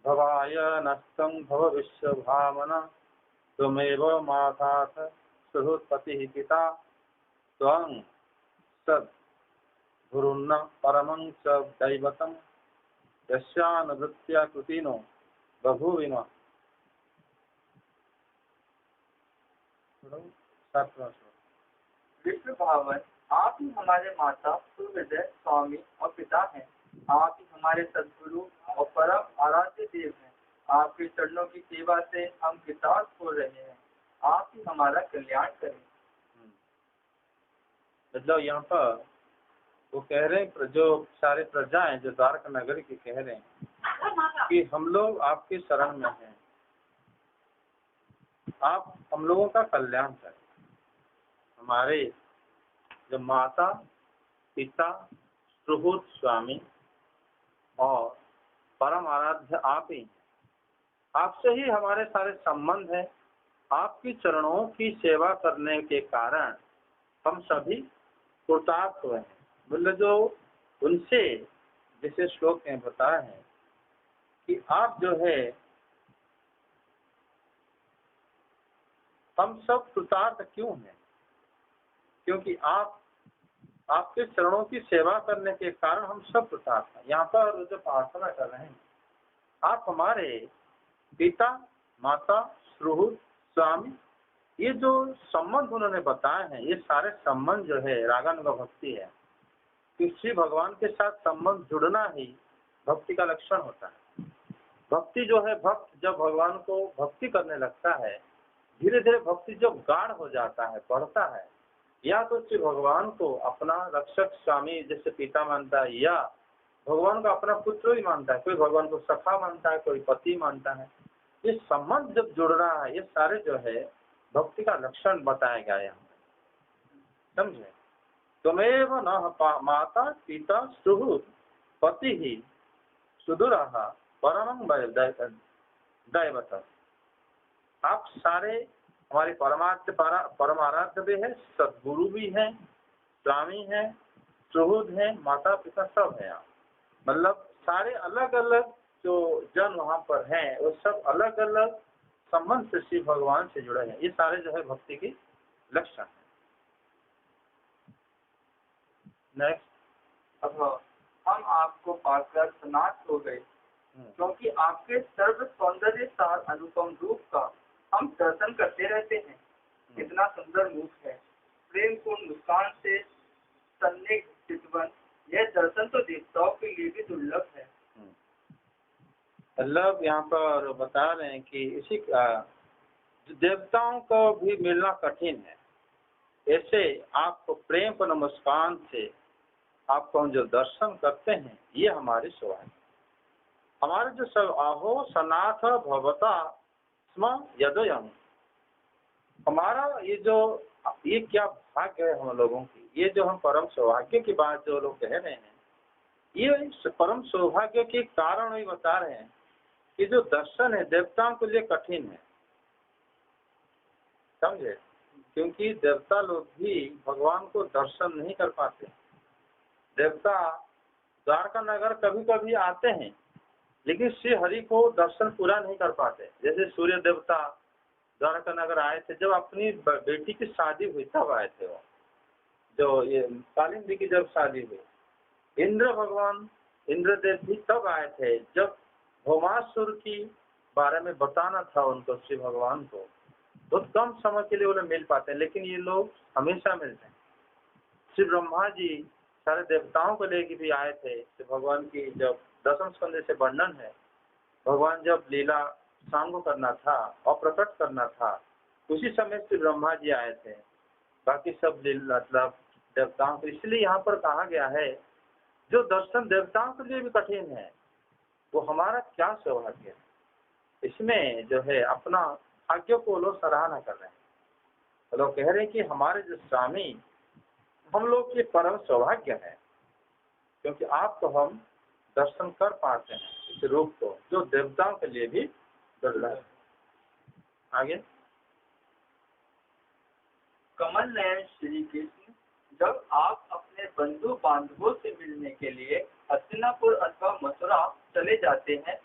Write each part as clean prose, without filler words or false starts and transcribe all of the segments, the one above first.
भवाय नष्टं भव विश्वभावना त्वमेव माताथ सुहृत्पतिः पिता त्वं सद् गुरुन्न परमं च दैवतं यस्यानुवृत्त्या कृतिनो बभूविम। विश्व भावन, आप ही हमारे माता सुहृदय स्वामी और पिता हैं। आप ही हमारे सद्गुरु और परम आराध्य देव हैं। आपके चरणों की सेवा से हम कृतार्थ हो रहे हैं। आप ही हमारा कल्याण करें। मतलब यहाँ पर वो कह रहे हैं, जो सारे प्रजा हैं, जो द्वारका नगर के कह रहे हैं कि हम लोग आपके शरण में हैं, आप हम लोगों का कल्याण करें। हमारे जो माता पिता सुहृद स्वामी और परम आराध्य आप ही, आपसे ही हमारे सारे संबंध हैं। आपकी चरणों की सेवा करने के कारण हम सभी कृतार्थ हुए हैं। बोले जो उनसे जैसे श्लोक में बताया है कि आप जो है हम सब कृतार्थ क्यों हैं, क्योंकि आप आपके चरणों की सेवा करने के कारण हम सब कृतार्थ हैं। यहाँ पर जो प्रार्थना कर रहे हैं, आप हमारे पिता माता सुहृद स्वामी, ये जो संबंध उन्होंने बताए हैं, ये सारे संबंध जो है रागानुगा भक्ति है। कि श्री भगवान के साथ संबंध जुड़ना ही भक्ति का लक्षण होता है। भक्ति जो है, भक्त जब भगवान को भक्ति करने लगता है, धीरे धीरे भक्ति जब गाढ़ हो जाता है, बढ़ता है, या तो श्री भगवान को अपना रक्षक स्वामी जैसे पिता मानता है, या भगवान को अपना पुत्र ही मानता है। कोई भगवान को सखा मानता है, कोई पति मानता है। ये संबंध जब जुड़ रहा है, ये सारे जो है भक्ति का लक्षण बताया गया है, समझे। त्वमेव न माता पिता सुहृद पति ही सुदूरः परमं दैवतम्। आप सारे हमारे परमाराध्य भी है, सदगुरु भी हैं, स्वामी हैं, सुहृद हैं, माता पिता सब है। मतलब सारे अलग अलग जो जन वहाँ पर हैं, वो सब अलग अलग संबंध से श्री भगवान से जुड़े हैं। ये सारे जो है भक्ति की लक्षण है। नेक्स्ट, अब हम आपको पाकर सनात हो गए, क्योंकि आपके सर्व सौंदर्य सार अनुपम रूप का हम दर्शन करते रहते हैं। कितना सुंदर मुख है, प्रेम पूर्ण मुस्कान से सन्निग्ध चितवन, यह दर्शन तो देवताओं के लिए भी दुर्लभ है। मतलब यहाँ पर बता रहे हैं कि इसी देवताओं को भी मिलना कठिन है, ऐसे आपको प्रेम पूर्ण मुस्कान से आपको हम जो दर्शन करते हैं, ये हमारी सौभाग्य। हमारे जो सब आहो सनाथ भवता स्म यदयम्, हमारा ये क्या भाग्य है हम लोगों की। ये जो हम परम सौभाग्य की बात जो लोग कह रहे हैं, ये परम सौभाग्य के कारण ही बता रहे हैं कि जो दर्शन है देवताओं के लिए कठिन है, समझे। क्योंकि देवता लोग भी भगवान को दर्शन नहीं कर पाते। देवता द्वारका नगर कभी कभी आते हैं, लेकिन श्री हरि को दर्शन पूरा नहीं कर पाते। जैसे सूर्य देवता द्वारका नगर आए थे, जब अपनी बेटी की शादी हुई तब आए थे वो, जो ये कालिंदी की जब शादी हुई। इंद्र भगवान इंद्रदेव भी तब आए थे जब भौमासुर की बारे में बताना था उनको श्री भगवान को। बहुत कम समय के लिए उन्हें मिल पाते हैं, लेकिन ये लोग हमेशा मिलते हैं। श्री ब्रह्मा जी सारे देवताओं को लेके भी आए थे। श्री भगवान की जब दसम स्कंद से वर्णन है, भगवान जब लीला सांग करना था और प्रकट करना था, उसी समय श्री ब्रह्मा जी आए थे। बाकी सब मतलब देवताओं को, इसलिए यहाँ पर कहा गया है जो दर्शन देवताओं के लिए भी कठिन है, वो हमारा क्या सौभाग्य है। इसमें जो है अपना भाग्य को लोग सराहना कर रहे हैं। लोग कह रहे हैं कि हमारे जो स्वामी हम लोग के परम सौभाग्य है, क्योंकि आपको हम दर्शन कर पाते हैं इस रूप को, जो देवताओं के लिए भी दुर्लभ है। आगे, कमल नयन श्री कृष्ण, जब आप अपने बंधु बांधवों से मिलने के लिए हस्तिनापुर अथवा मथुरा चले जाते हैं,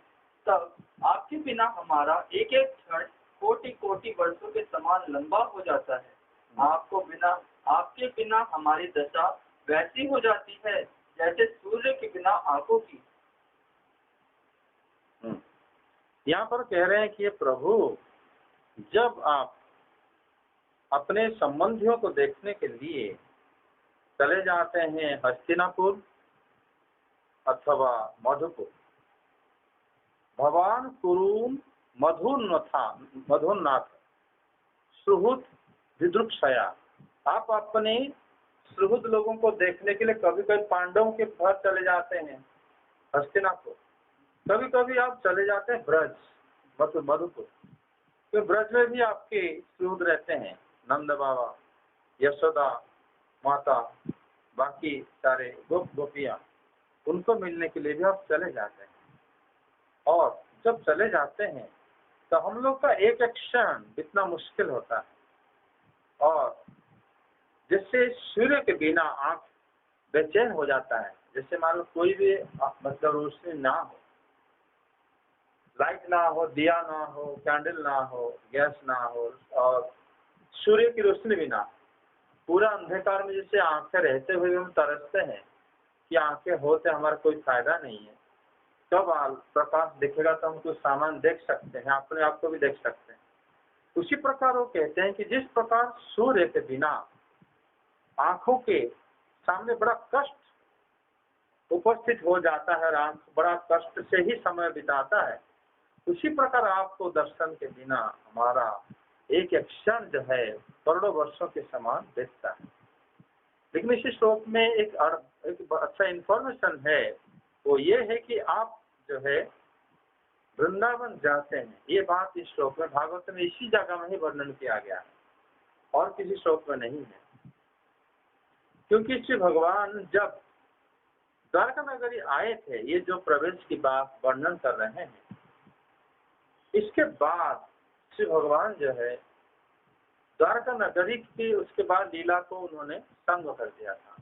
तब आपके बिना हमारा एक एक क्षण कोटि कोटि वर्षों के समान लंबा हो जाता है। आपके बिना हमारी दशा वैसी हो जाती है जैसे सूर्य के बिना आंखों की। यहाँ पर कह रहे हैं कि ये प्रभु, जब आप अपने संबंधियों को देखने के लिए चले जाते हैं हस्तिनापुर अथवा मधुपुर, भगवान कुरुन मधुन्नाथ सुहृद विद्रुक्षया, आप अपने सुहृद लोगों को देखने के लिए कभी कभी पांडवों के घर चले जाते हैं हस्तिनापुर, कभी कभी आप चले जाते हैं ब्रज मधुपुर, तो ब्रज में भी आपके सुहृद रहते हैं, नंद बाबा, यशोदा माता, बाकी सारे गोपियां, उनको मिलने के लिए भी आप चले जाते हैं। और जब चले जाते हैं तो हम लोग का एक एक क्षण इतना मुश्किल होता है, और जिससे सूर्य के बिना आंख बेचैन हो जाता है। जैसे मान लो कोई भी मतलब रोशनी ना हो, लाइट ना हो, दिया ना हो, कैंडल ना हो, गैस ना हो, और सूर्य की रोशनी भी ना हो, पूरा अंधकार में जैसे आंखें रहते हुए हम तरसते हैं कि आंखें होते हमारा कोई फायदा नहीं है, कब प्रकाश दिखेगा तो हम कुछ सामान देख सकते हैं, अपने आप को भी देख सकते हैं। उसी प्रकार वो कहते हैं कि जिस प्रकार सूर्य के बिना आंखों के सामने बड़ा कष्ट उपस्थित हो जाता है, आंख बड़ा कष्ट से ही समय बिताता है, उसी प्रकार आपको दर्शन के बिना हमारा एक एक क्षण जो है करोड़ों वर्षों के समान बीतता है। लेकिन इस श्लोक में एक अच्छा इंफॉर्मेशन है, वो ये है कि आप जो है वृंदावन जाते हैं। ये बात इस श्लोक में भागवत में इसी जगह में ही वर्णन किया गया है और किसी श्लोक में नहीं है। क्योंकि श्री भगवान जब द्वारका नगरी आए थे, ये जो प्रवेश की बात वर्णन कर रहे हैं, इसके बाद श्री भगवान जो है द्वारका नगरी की उसके बाद लीला को उन्होंने संग कर दिया था।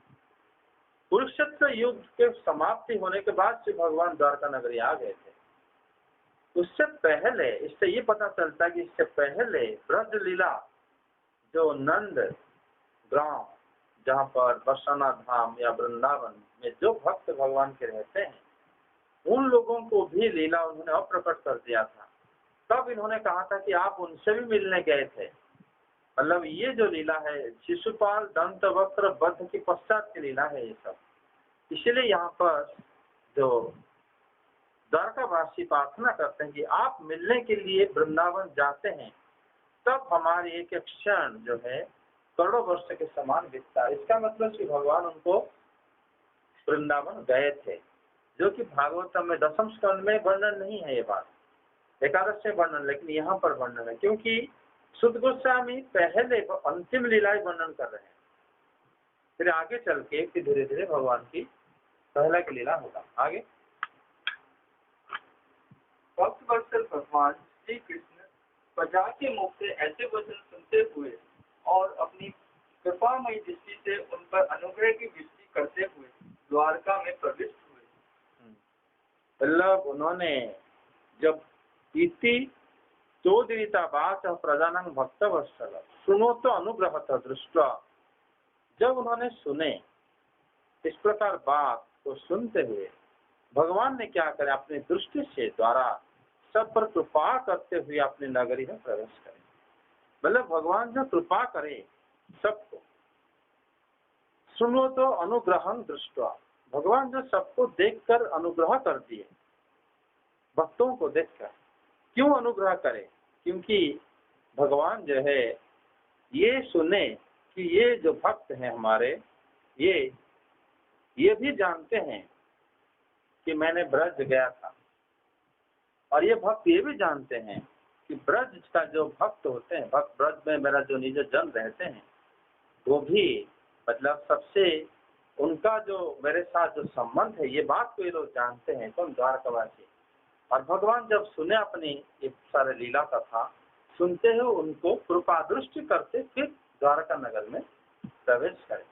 कुरुक्षेत्र युद्ध के समाप्ति होने के बाद श्री भगवान द्वारका नगरी आ गए थे। उससे पहले, इससे ये पता चलता है कि इससे पहले ब्रज लीला जो नंद ग्राम, जहाँ पर बरसाना धाम या वृंदावन में जो भक्त भगवान के रहते हैं, उन लोगों को भी लीला उन्होंने अप्रकट कर दिया था। तब इन्होंने कहा था कि आप उनसे भी मिलने गए थे। मतलब ये जो लीला है शिशुपाल दंत वक्र बद्ध की पश्चात की लीला है ये सब। इसलिए यहाँ पर जो द्वारकावासी प्रार्थना करते हैं कि आप मिलने के लिए वृंदावन जाते हैं, तब हमारी एक एक क्षण जो है करोड़ों वर्ष के समान बीतता है। इसका मतलब कि भगवान उनको वृंदावन गए थे, जो कि भागवतम में दशम स्कंद में वर्णन नहीं है ये बात, एकादश में वर्णन, लेकिन यहाँ पर वर्णन है। क्योंकि सुद गोस्वामी पहले अंतिम लीलाएं वर्णन कर रहे हैं, फिर आगे चल के फिर धीरे धीरे भगवान की पहला की लीला होगा। आगे भक्त वत्सल भगवान श्री कृष्ण प्रजा के मुख से ऐसे वचन सुनते हुए और अपनी कृपामयी दृष्टि से उन पर अनुग्रह की वृष्टि करते हुए द्वारका में प्रविष्ट हुए। मतलब उन्होंने जब इति चोदिता बाच प्रजानंग भक्त वत्सल सुनो तो अनुग्रह दृष्टवा, जब उन्होंने सुने इस प्रकार बात को सुनते हुए भगवान ने क्या करे, अपनी दृष्टि से द्वारा सब पर कृपा करते हुए अपनी नगरी में प्रवेश करे। मतलब भगवान जो कृपा करे सबको, सुनो तो अनुग्रह दृष्टवा, भगवान जो सबको देखकर अनुग्रह कर दिए, भक्तों को देखकर। क्यों अनुग्रह करे? क्योंकि भगवान जो है ये सुने कि ये जो भक्त हैं हमारे, ये भी जानते हैं कि मैंने ब्रज गया था, और ये भक्त ये भी जानते हैं कि ब्रज का जो भक्त होते हैं, भक्त ब्रज में मेरा जो निज जन रहते हैं, वो भी मतलब सबसे उनका जो मेरे साथ जो संबंध है, ये बात को ये लोग जानते हैं, कौन? द्वारकावासी। और भगवान जब सुने अपनी ये सारे लीला का था, सुनते हुए उनको कृपा दृष्टि करते फिर द्वारका नगर में प्रवेश करे।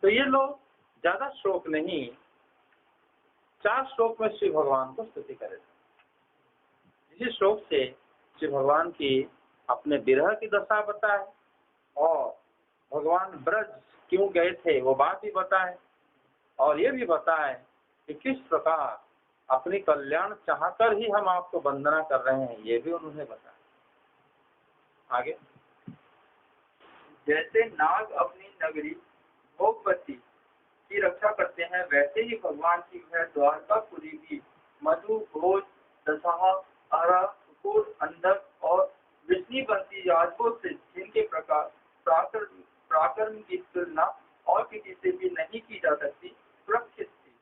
तो ये लोग ज्यादा श्लोक नहीं, 4 श्लोक में श्री भगवान को स्तुति करे। इसी श्लोक से श्री भगवान की अपने विरह की दशा बताए और भगवान ब्रज क्यों गए थे वो बात भी बताए और ये भी बताए कि किस प्रकार अपनी कल्याण चाहकर ही हम आपको वंदना कर रहे हैं, ये भी उन्होंने बताया। आगे, जैसे नाग अपनी नगरी भोगवती की रक्षा करते हैं, वैसे ही भगवान की वह द्वारकापुरी भी मधु, भोज, दशहा, आरा, सुकुर, अंधक और वृष्णिवंती यादवों से, जिनके प्रकार प्राकर्म की तुलना और किसी से भी नहीं की जा सकती, सुरक्षित थी।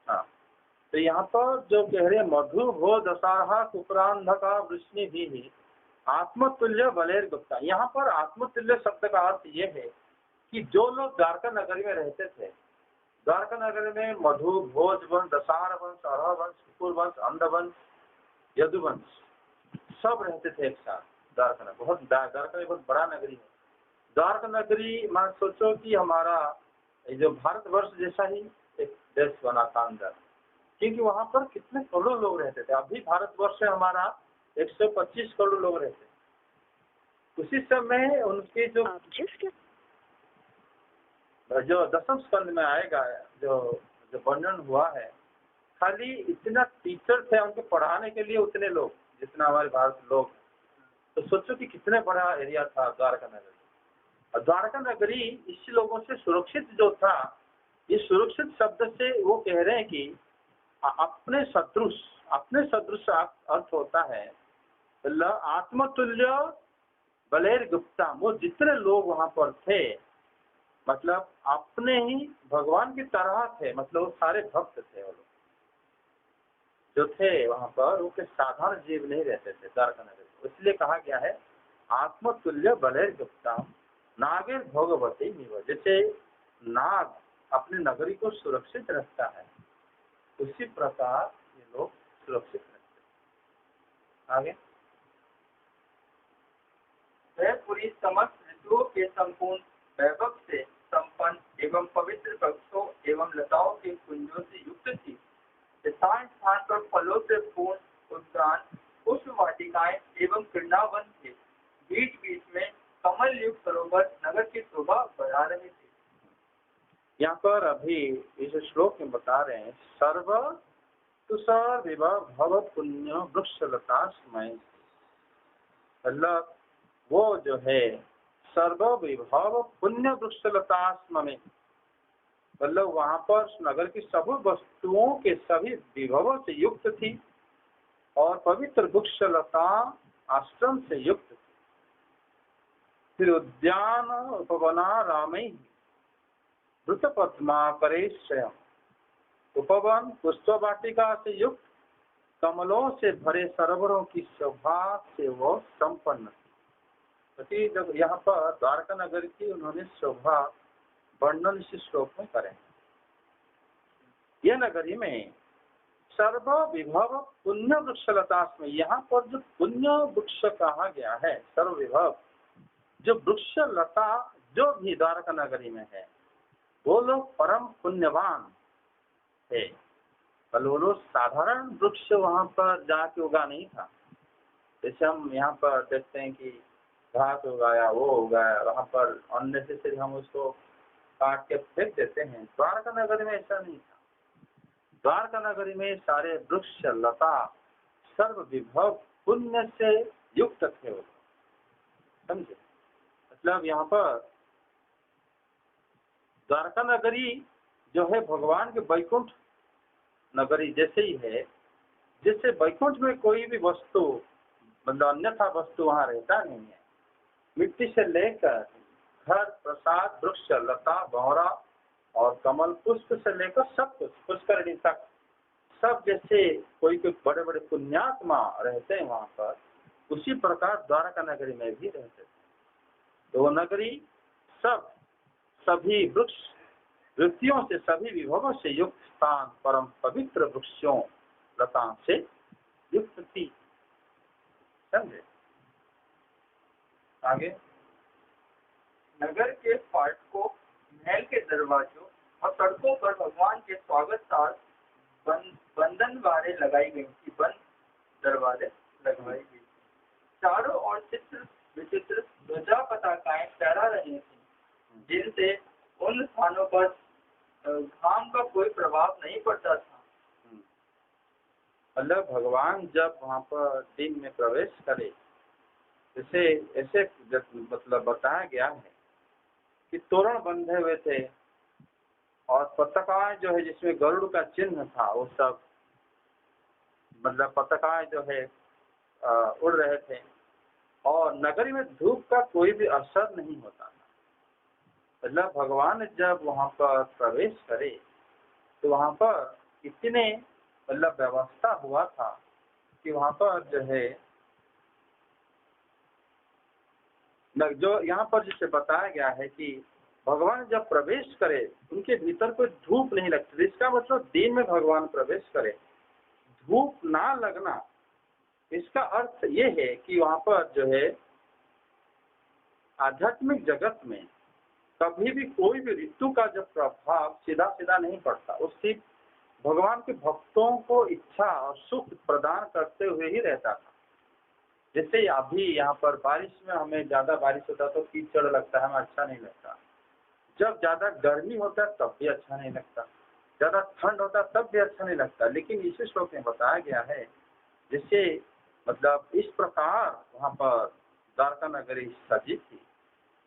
हाँ, तो यहाँ पर जो कह रहे मधु, भोज, दशहा, कुकुरांधका, वृष्णि भी आत्मतुल्य बलेर गुप्ता। यहाँ पर आत्मतुल्य शब्द का अर्थ ये है कि जो लोग द्वारका नगरी में रहते थे, द्वारका नगरी में मधु, भोज वंश, दशार वंश, अरह वंश, कुकुर वंश, अंधवंश, यदुवंश सब रहते थे एक साथ। द्वारका नगर बहुत बड़ा नगरी है। द्वारका नगरी मान सोचो कि हमारा जो भारतवर्ष जैसा ही एक देश बना था अंदर, क्योंकि वहां पर कितने करोड़ों लोग रहते थे। अभी भारतवर्ष में हमारा 125 करोड़ लोग रहते। उसी समय उनके जो दसम स्कंद में आएगा, जो वर्णन हुआ है, खाली इतना टीचर थे उनके पढ़ाने के लिए उतने लोग जितना हमारे भारत लोग। तो सोचो कि कितने बड़ा एरिया था द्वारका नगरी। और द्वारका नगरी इस लोगों से सुरक्षित जो था, इस सुरक्षित शब्द से वो कह रहे हैं कि अपने सदृश अर्थ होता है आत्मतुल्य बलेर गुप्ता। वो जितने लोग वहां पर थे मतलब अपने ही भगवान की तरह थे, मतलब वो सारे भक्त थे। वो लोग जो थे वहां पर वो साधारण जीव नहीं रहते थे द्वारका नगरी। इसलिए कहा गया है आत्मतुल्य बलेर गुप्ता नागेर भोगवती निव। जैसे नाग अपने नगरी को सुरक्षित रखता है, उसी प्रकार ये लोग सुरक्षित रखते। आगे, वह पूरी समस्त ऋतुओं के संपूर्ण वैभव से संपन्न एवं पवित्र वृक्षों एवं लताओं के कुंजों से युक्त थी। स्थान स्थान पर फलों से पूर्ण उद्यान, पुष्प वाटिकाएं एवं क्रीड़ावन थे। बीच बीच में कमल युक्त सरोवर नगर की शोभा बढ़ा रहे थे। यहाँ पर अभी इस श्लोक में बता रहे हैं सर्व तुषार विवाह भव पुण्य वृक्षलता स्मय। मतलब वो जो है सर्व विभव पुण्य वृक्षलता स्मय, मतलब वहां पर नगर की सभी वस्तुओं के सभी विभवों से युक्त थी और पवित्र वृक्षलता आश्रम से युक्त थी। फिर उद्यान उपवना रामई वृत पद्मा करे स्वयं। उपवन पुष्प वाटिका से युक्त कमलों से भरे सरोवरों की शोभा से वो संपन्न थी। जब यहाँ पर द्वारका नगर की उन्होंने शोभा वर्णन इस श्लोक में करें। यह नगरी में सर्व विभव पुण्य वृक्षलता में, यहाँ पर जो पुण्य वृक्ष कहा गया है, सर्व विभव जो वृक्ष लता जो भी द्वारका नगरी में है, वो लोग परम पुण्यवान थे। वो लोग साधारण वृक्ष वहां पर जाके उगा नहीं था। जैसे हम यहाँ पर देखते हैं कि घास उगाया, वो उगाया, वहां पर अन्य से हम उसको काट के फेंक देते हैं। द्वारका नगरी में ऐसा नहीं था। द्वारका नगरी में सारे वृक्ष लता सर्व विभव पुण्य से युक्त थे। वो समझे, मतलब यहाँ पर द्वारका नगरी जो है भगवान के वैकुंठ नगरी जैसे ही है। जैसे वैकुंठ में कोई भी वस्तु मतलब अन्यथा वस्तु वहां रहता नहीं है। मिट्टी से लेकर घर, प्रसाद, वृक्ष, लता, भौरा और कमल पुष्प से लेकर सब कुछ पुष्करणी तक सब जैसे कोई बड़े बड़े पुण्यात्मा रहते हैं वहां पर, उसी प्रकार द्वारका नगरी में भी रहते थे। तो नगरी सब सभी वृक्ष वृत्तियों से सभी विभवों से युक्त स्थान परम पवित्र वृक्षों लता से युक्त थी। समझे? आगे, नगर के फाटकों, महल के दरवाजों और सड़कों पर भगवान के स्वागत साथ बंधन बारें लगाई गई थी। बंद दरवाजे लगवाई गई। चारों ओर चित्र विचित्र ध्वजा पताकाएं फहरा रही थी, जिनसे उन स्थानों पर घाम का कोई प्रभाव नहीं पड़ता था। मतलब भगवान जब वहाँ पर दिन में प्रवेश करे, इसे ऐसे मतलब बताया गया है कि तोरण बंधे हुए थे और पताकाएं जो है जिसमें गरुड़ का चिन्ह था वो सब मतलब पताकाएं जो है उड़ रहे थे और नगरी में धूप का कोई भी असर नहीं होता था। मतलब भगवान जब वहाँ पर प्रवेश करे तो वहाँ पर इतने मतलब व्यवस्था हुआ था कि वहाँ पर जो है जो यहाँ पर जिसे बताया गया है कि भगवान जब प्रवेश करे उनके भीतर कोई धूप नहीं लगती। इसका मतलब दिन में भगवान प्रवेश करे धूप ना लगना, इसका अर्थ ये है कि वहाँ पर जो है आध्यात्मिक जगत में कभी भी कोई भी ऋतु का जो प्रभाव सीधा सीधा नहीं पड़ता, वो सिर्फ भगवान के भक्तों को इच्छा और सुख प्रदान करते हुए ही रहता था। जैसे अभी यहाँ पर बारिश में हमें ज्यादा बारिश होता है तो कीचड़ लगता है, हमें अच्छा नहीं लगता। जब ज्यादा गर्मी होता है तब भी अच्छा नहीं लगता, ज्यादा ठंड होता है तब भी अच्छा नहीं लगता। लेकिन इसी श्लोक में बताया गया है जैसे मतलब इस प्रकार वहाँ पर द्वारका नगरी सजी थी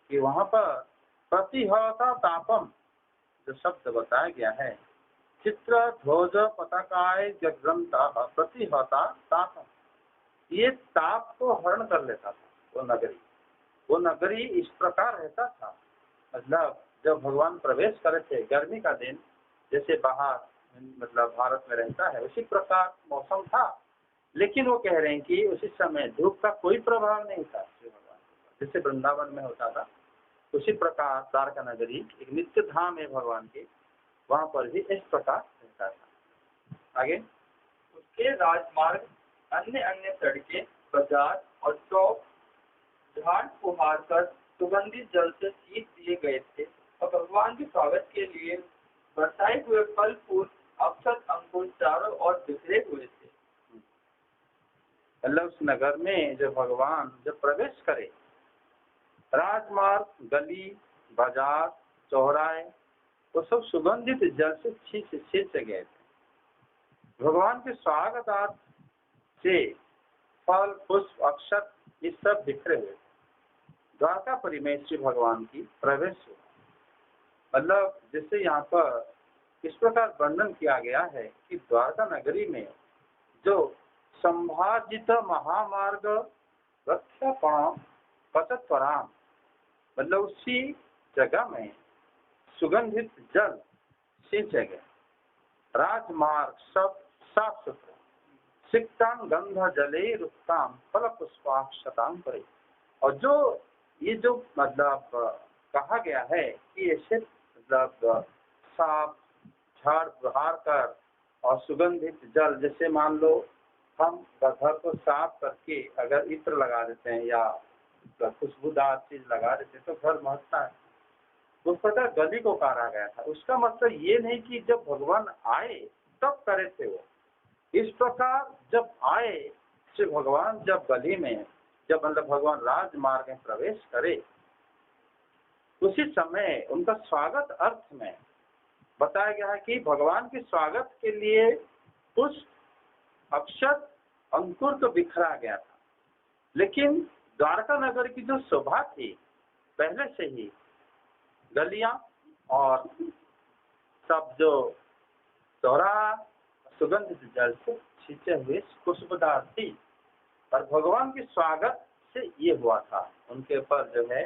कि वहाँ पर प्रतिहता तापम जो शब्द बताया गया है, चित्र ध्वज पताकाय जग्रंता प्रतिहता तापम, ये ताप को हरण कर लेता था वो नगरी इस प्रकार रहता था। मतलब जब भगवान प्रवेश करे थे गर्मी का दिन जैसे बाहर मतलब भारत में रहता है उसी प्रकार मौसम था, लेकिन वो कह रहे हैं कि उसी समय धूप का कोई प्रभाव नहीं था श्री भगवान, जैसे वृंदावन में होता था उसी प्रकार द्वारका नगरी एक नित्य धाम है भगवान के, वहाँ पर भी इस प्रकार रहता था। आगे उसके राजमार्ग अन्य अन्य सड़कें बाजार और चौक झाड़ फुहार कर सुगंधित जल से सींच दिए गए थे और भगवान के स्वागत के लिए बरसाए हुए फल फूल अक्षत अंकुर चारों ओर बिखरे हुए थे। मतलब उस नगर में जब भगवान जब प्रवेश करे राजमार्ग गली बाजार चौराहे वो सब सुगंधित जल से सींच गए थे। भगवान के स्वागतार्थ से फल पुष्प अक्षत ये सब बिखरे हुए थे। द्वारका पुरी में श्री भगवान की प्रवेश हुआ। मतलब जैसे यहाँ पर इस प्रकार वर्णन किया गया है कि द्वारका नगरी में जो संभाजित महामार्ग रक्षापण पचत्वराम, मतलब उसी जगह में सुगंधित जल सींचे गए, राजमार्ग सब साफ सुथरा, सिक्तांग गंध जले रुक्ताम फल पुष्पाक्षतांग परे, और जो ये जो मतलब कहा गया है कि ऐसे मतलब साफ झाड़ बहार कर और सुगंधित जल, जैसे मान लो हम घर को साफ करके अगर इत्र लगा देते हैं या खुशबूदार चीज लगा देते हैं तो घर महकता है, उस प्रकार गली को कहा गया था। उसका मतलब ये नहीं कि जब भगवान आए तब करे थे वो, इस प्रकार जब आए श्री भगवान जब गली में जब मतलब भगवान राजमार्ग में प्रवेश करे उसी समय उनका स्वागत अर्थ में बताया गया है कि भगवान के स्वागत के लिए पुष्प अक्षत अंकुर तो बिखरा गया था, लेकिन द्वारका नगर की जो शोभा थी पहले से ही गलियां और सब जो चौराहा सुगंधित जल से सींचे हुए खुशबूदार थी, और भगवान के स्वागत से ये हुआ था उनके ऊपर जो है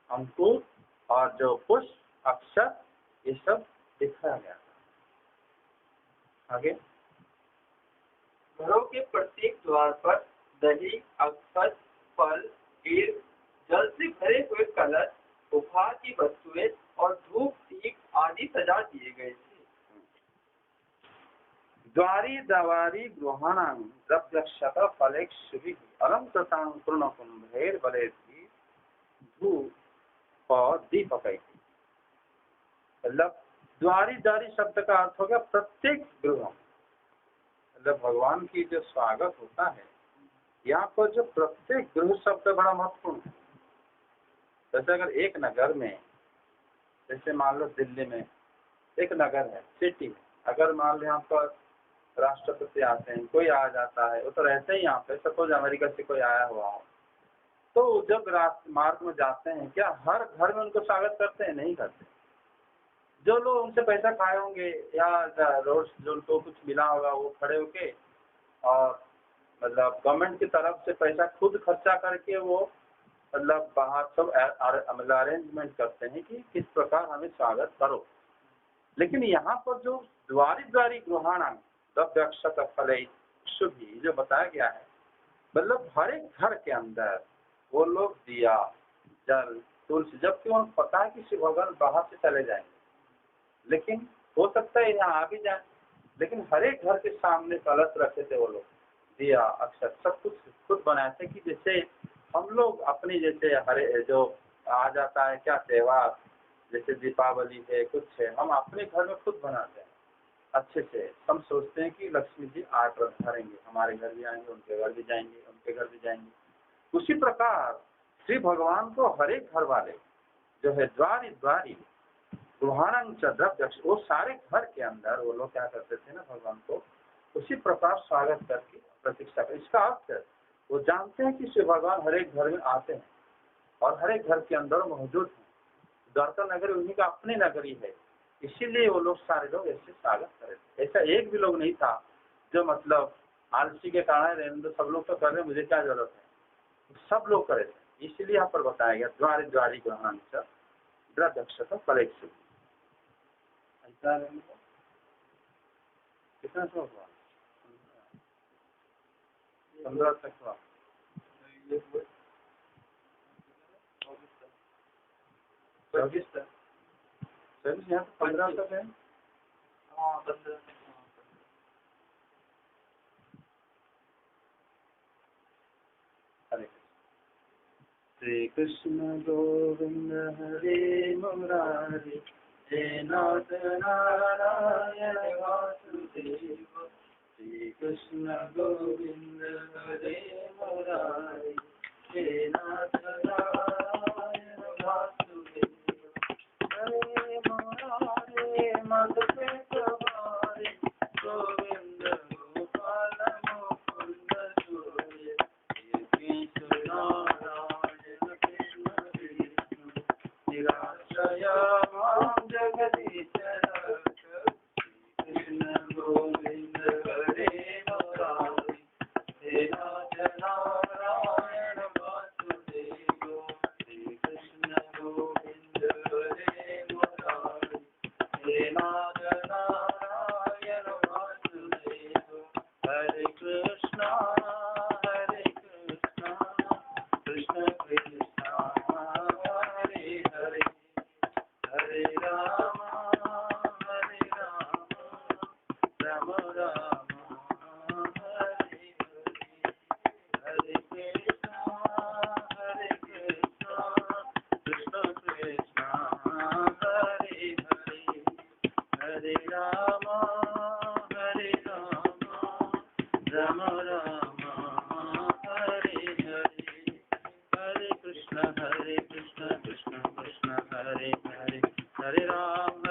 अंकुर और जो पुष्प अक्षत ये सब दिखाया गया था। आगे घरों के प्रत्येक द्वार पर दही अक्षत फल ईर जल से भरे हुए कलश उपहार की वस्तुएं और धूप दीप आदि सजा दिए गए थे। द्वारी दवारी गृहाणां द्रव्यक्षत फलेक्षुभिः अलंकृतां पूर्णकुंभैर बलेभिः धूप और दीपकैः। मतलब द्वारी द्वारी शब्द का अर्थ हो गया प्रत्येक गृह, मतलब भगवान की जो स्वागत होता है यहाँ पर जो प्रत्येक गृह शब्द बड़ा महत्वपूर्ण है। जैसे अगर एक नगर में, जैसे मान लो दिल्ली में एक नगर है, सिटी है, अगर मान लो यहाँ पर राष्ट्रपति आते हैं, कोई आ जाता है, वो तो रहते ही यहाँ पे, सपोज अमेरिका से कोई आया हुआ हो, तो जब मार्ग में जाते हैं, क्या हर घर में उनको स्वागत करते हैं? नहीं करते। जो लोग उनसे पैसा खाए होंगे या रोज जो उनको कुछ मिला होगा, वो खड़े होके और मतलब गवर्नमेंट की तरफ से पैसा खुद खर्चा करके वो मतलब बाहर सब मतलब अरेंजमेंट करते हैं कि किस प्रकार हमें स्वागत करो। लेकिन यहाँ पर जो द्वारी द्वारी गृहाणां दक्षत फले शुभि जो बताया गया है, मतलब हर एक घर के अंदर वो लोग दिया, जल, तुलसी, जबकि उनको पता है कि शिव भगवान बाहर से चले जाएंगे, लेकिन हो सकता है यहाँ आ भी जाए, लेकिन हर एक घर के सामने कलश रखे थे वो लोग, दिया, अक्षर, सब कुछ खुद बनाए थे कि जैसे हम लोग अपनी जैसे हरे जो आ जाता है क्या त्योहार, जैसे दीपावली है, कुछ है, हम अपने घर में खुद बनाते हैं अच्छे से। हम सोचते हैं कि लक्ष्मी जी आकर भरेंगे, हमारे घर भी आएंगे, उनके घर भी जाएंगे, उनके घर भी जाएंगे। उसी प्रकार श्री भगवान को हर एक घर वाले जो है द्वारी द्वारी गृहाणां च द्रव्यक्ष, वो सारे घर के अंदर वो लोग क्या करते थे ना, भगवान को उसी प्रकार स्वागत करके प्रतीक्षा कर। इसका अर्थ वो जानते हैं कि श्री भगवान हर एक घर में आते हैं और हर एक घर के अंदर मौजूद हैं। द्वारका नगरी उन्हीं का अपनी नगरी है, इसीलिए वो लोग सारे लोग ऐसे स्वागत करे थे। ऐसा एक भी लोग नहीं था जो मतलब आलसी के कारण रहने दो, सब लोग तो कर रहे, मुझे क्या जरूरत है, सब लोग करे थे। इसीलिए यहाँ पर बताया गया द्वारी द्वारी गृहाणां च द्रव्यक्षत फलेषु। कितना हुआ? 15 तक हुआ। चौबीस तक, 24 यहाँ 15 तक है। हाँ 15 तक। श्री कृष्ण गोविंद हरे मुरारी, हे नाथ नारायण वासुदेव। श्री कृष्ण गोविंद हरे मुरारी, हे नाथ नारायण वासुदेव। हरे मुरारी मधुके सवारी, गोविंद गोपाल मुकुंद सूर्य। निराश्रया मां जगदीश्वर, कृष्ण गोविंद हरे मुरारी, हे नाथ नारायण वासुदेव। श्री कृष्ण गोविंद हरे मुरारी, हे नाथ नारायण वासुदेव। हरे कृष्णा कृष्ण कृष्ण हरे हरे, हरे राम राम राम हरे हरे। हरे कृष्ण कृष्ण कृष्ण हरे हरे, हरे राम राम राम हरे हरे। हरे कृष्ण कृष्ण कृष्ण हरे हरे, हरे राम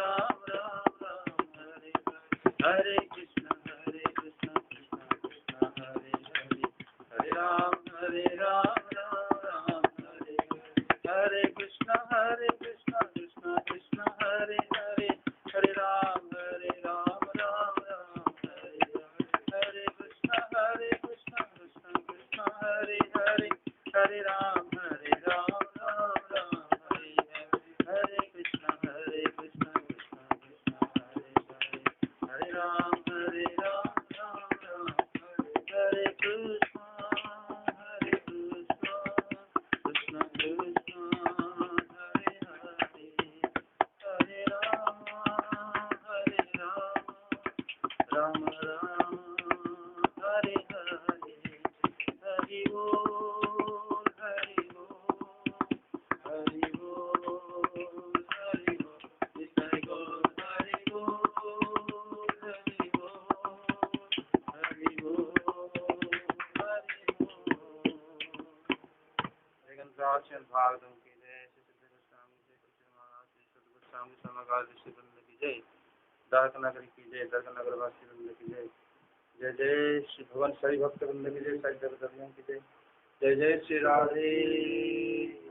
राम राम हरे हरे। हरे कृष्ण कृष्ण कृष्ण हरे हरे, हरे राम राम राम हरे हरे। हरे कृष्ण कृष्ण कृष्ण हरे हरे, हरे राम राम राम हरे हरे। हरे कृष्ण कृष्ण कृष्ण हरे हरे, हरे राम राम राम हरे हरे। हरे कृष्ण कृष्ण कृष्ण हरे हरे, हरे राम राम राम हरे। हरे कृष्ण कृष्ण कृष्ण हरे हरे, हरे राम राम राम हरे हरे। हरि बोल श्री भागवतम की जय, श्री सिद्ध गोस्वामी जय, कृष्ण महाराज श्री सद्गुरु गोस्वामी समगाल ऋषि वृंद की जय, द्वारका नगर की जय, द्वारका नगर वासी वृंद की जय, जय जय श्री भवन साई भक्त वृंद की जय, साई देव धर्म की जय, जय जय श्री राधे।